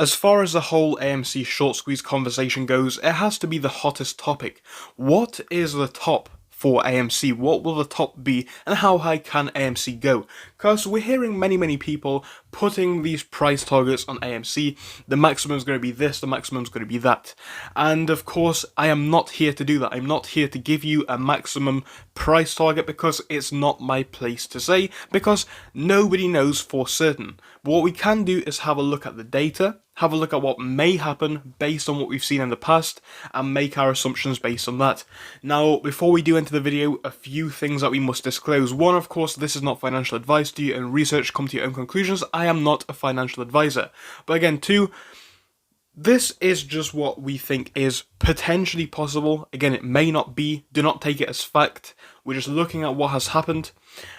As far as the whole AMC short squeeze conversation goes, it has to be the hottest topic. What is the top for AMC? What will the top be, and how high can AMC go? Because we're hearing many people putting these price targets on AMC. The maximum is going to be this, the maximum is going to be that. And of course, I am not here to do that. I'm not here to give you a maximum price target because it's not my place to say, because nobody knows for certain. But what we can do is have a look at the data, have a look at what may happen based on what we've seen in the past, and make our assumptions based on that. Now, before we do enter the video, a few things that we must disclose. One, of course, this is not financial advice. Do your own research, come to your own conclusions. I am not a financial advisor. But again, two, this is just what we think is potentially possible. Again, it may not be. Do not take it as fact. We're just looking at what has happened.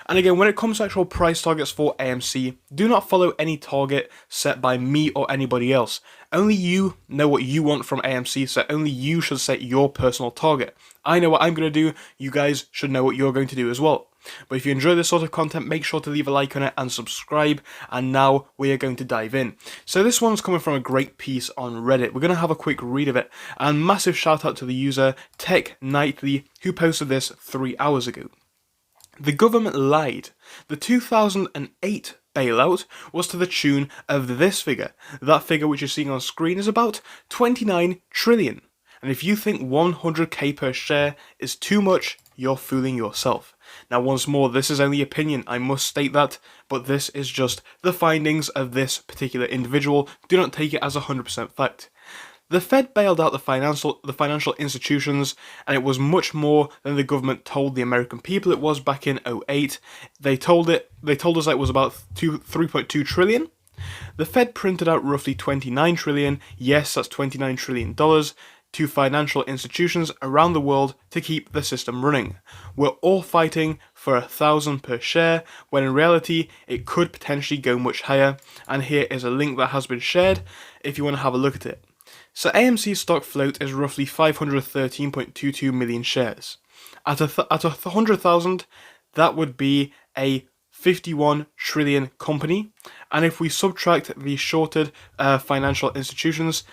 And again, when it comes to actual price targets for AMC, do not follow any target set by me or anybody else. Only you know what you want from AMC, so only you should set your personal target. I know what I'm going to do, you guys should know what you're going to do as well. But if you enjoy this sort of content, make sure to leave a like on it and subscribe. And now we are going to dive in. So this one's coming from a great piece on Reddit. We're going to have a quick read of it. And massive shout out to the user Tech Nightly, who posted this 3 hours ago. The government lied. The 2008 bailout was to the tune of this figure. That figure which you're seeing on screen is about 29 trillion. And if you think 100k per share is too much, you're fooling yourself. Now, once more, this is only opinion, I must state that, but this is just the findings of this particular individual. Do not take it as 100% fact. The Fed bailed out the financial institutions, and it was much more than the government told the American people it was back in 2008. They told us that it was about 3.2 trillion. The Fed printed out roughly 29 trillion. Yes, that's $29 trillion to financial institutions around the world to keep the system running. We're all fighting for 1,000 per share, when in reality it could potentially go much higher, and here is a link that has been shared if you want to have a look at it. So AMC's stock float is roughly 513.22 million shares. At 100,000, that would be a 51 trillion company, and if we subtract the shorted financial institutions,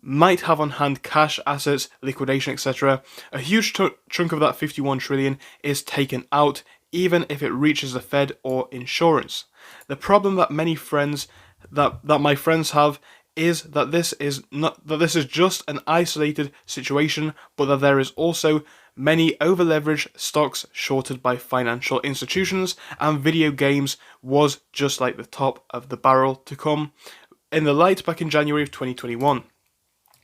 might have on hand cash, assets, liquidation, etc. A huge chunk of that 51 trillion is taken out, even if it reaches the Fed or insurance. The problem that many friends, that my friends have, is that this is just an isolated situation, but that there is also many over-leveraged stocks shorted by financial institutions, and video games was just like the top of the barrel to come in the light back in January of 2021.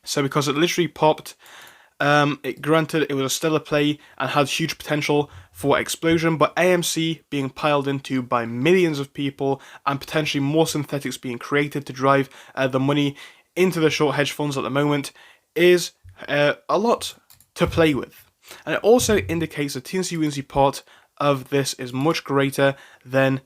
So because it literally popped, granted it was a stellar play and had huge potential for explosion, but AMC being piled into by millions of people and potentially more synthetics being created to drive the money into the short hedge funds at the moment is a lot to play with. And it also indicates the teensy-weensy part of this is much greater than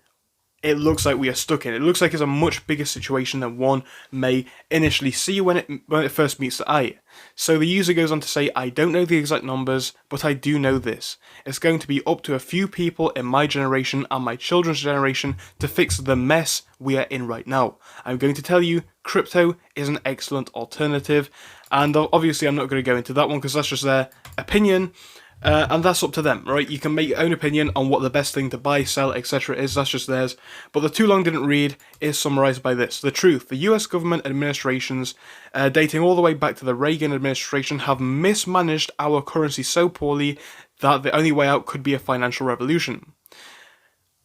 it looks like we are stuck in. It looks like it's a much bigger situation than one may initially see when it first meets the eye. So the user goes on to say, I don't know the exact numbers, but I do know this. It's going to be up to a few people in my generation and my children's generation to fix the mess we are in right now. I'm going to tell you, crypto is an excellent alternative. And obviously I'm not going to go into that one because that's just their opinion. And that's up to them, right? You can make your own opinion on what the best thing to buy, sell, etc. is. That's just theirs. But the too long didn't read is summarized by this. The truth. The US government administrations, dating all the way back to the Reagan administration, have mismanaged our currency so poorly that the only way out could be a financial revolution.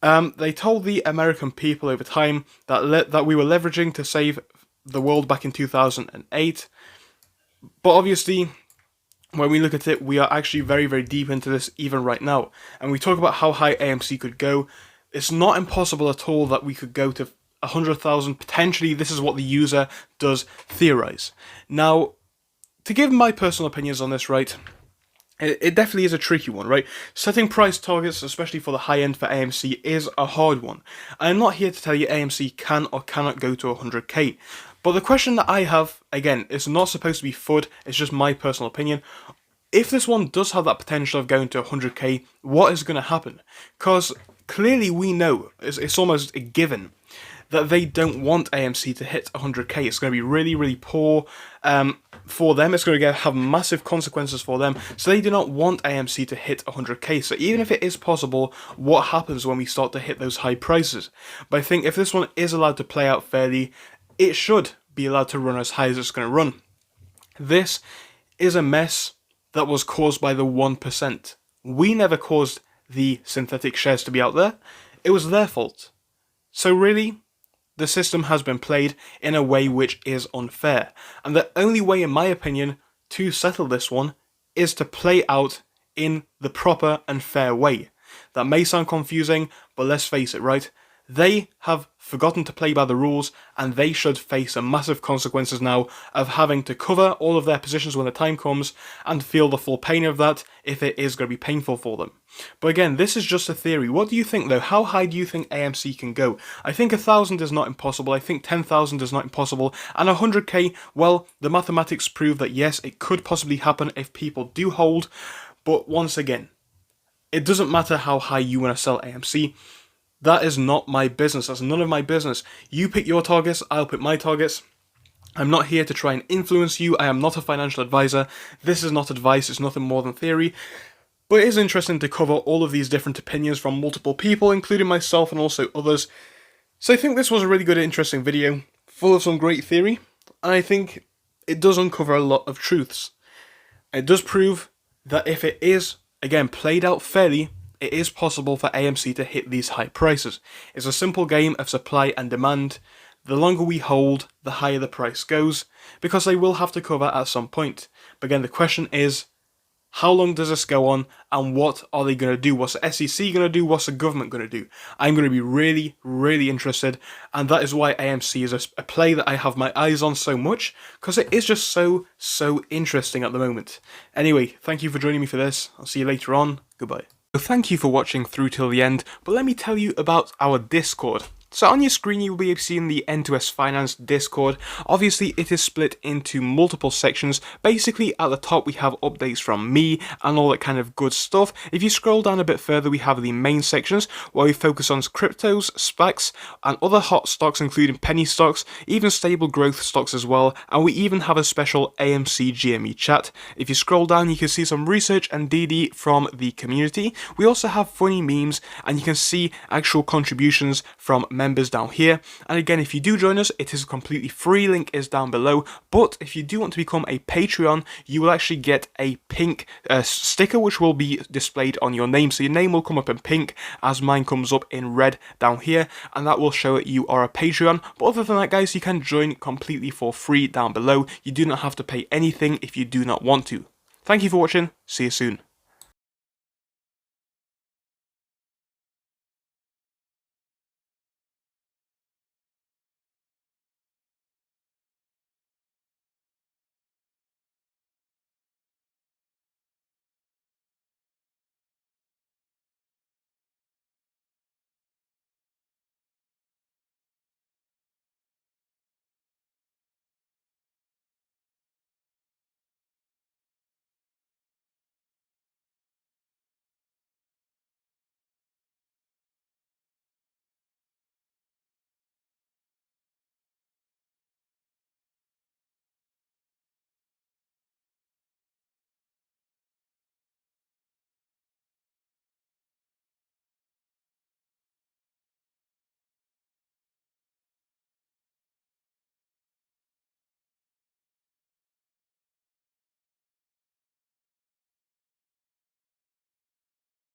They told the American people over time that we were leveraging to save the world back in 2008. But obviously, when we look at it, we are actually very deep into this even right now. And we talk about how high AMC could go. It's not impossible at all that we could go to 100,000. Potentially, this is what the user does theorize. Now, to give my personal opinions on this, right, it definitely is a tricky one, right? Setting price targets, especially for the high end for AMC, is a hard one. I'm not here to tell you AMC can or cannot go to 100k. But the question that I have, again, it's not supposed to be FUD, it's just my personal opinion. If this one does have that potential of going to 100k, what is going to happen? Because clearly we know, it's almost a given, that they don't want AMC to hit 100k. It's going to be really, really poor for them. It's going to have massive consequences for them. So they do not want AMC to hit 100k. So even if it is possible, what happens when we start to hit those high prices? But I think if this one is allowed to play out fairly, it should be allowed to run as high as it's going to run. This is a mess that was caused by the 1%. We never caused the synthetic shares to be out there. It was their fault. So really, the system has been played in a way which is unfair. And the only way, in my opinion, to settle this one is to play out in the proper and fair way. That may sound confusing, but let's face it, right? They have forgotten to play by the rules, and they should face some massive consequences now of having to cover all of their positions when the time comes and feel the full pain of that if it is going to be painful for them. But again, this is just a theory. What do you think though? How high do you think AMC can go? I think 1,000 is not impossible. I think 10,000 is not impossible. And 100k, well, the mathematics prove that yes, it could possibly happen if people do hold. But once again, it doesn't matter how high you want to sell AMC. That is not my business. That's none of my business. You pick your targets, I'll pick my targets. I'm not here to try and influence you. I am not a financial advisor. This is not advice. It's nothing more than theory. But it is interesting to cover all of these different opinions from multiple people, including myself and also others. So I think this was a really good, interesting video, full of some great theory. And I think it does uncover a lot of truths. It does prove that if it is, again, played out fairly, it is possible for AMC to hit these high prices. It's a simple game of supply and demand. The longer we hold, the higher the price goes, because they will have to cover at some point. But again, the question is, how long does this go on, and what are they going to do? What's the SEC going to do? What's the government going to do? I'm going to be really, really interested, and that is why AMC is a play that I have my eyes on so much, because it is just so interesting at the moment. Anyway, thank you for joining me for this. I'll see you later on. Goodbye. So thank you for watching through till the end, but let me tell you about our Discord. So on your screen you will be seeing the N2S Finance Discord. Obviously it is split into multiple sections. Basically at the top we have updates from me and all that kind of good stuff. If you scroll down a bit further we have the main sections where we focus on cryptos, SPACs and other hot stocks including penny stocks, even stable growth stocks as well, and we even have a special AMC GME chat. If you scroll down you can see some research and DD from the community. We also have funny memes and you can see actual contributions from members down here. And again, if you do join us, it is completely free, link is down below. But if you do want to become a Patreon, you will actually get a pink sticker which will be displayed on your name. So your name will come up in pink as mine comes up in red down here, and that will show that you are a Patreon. But other than that guys, you can join completely for free down below. You do not have to pay anything if you do not want to. Thank you for watching, see you soon.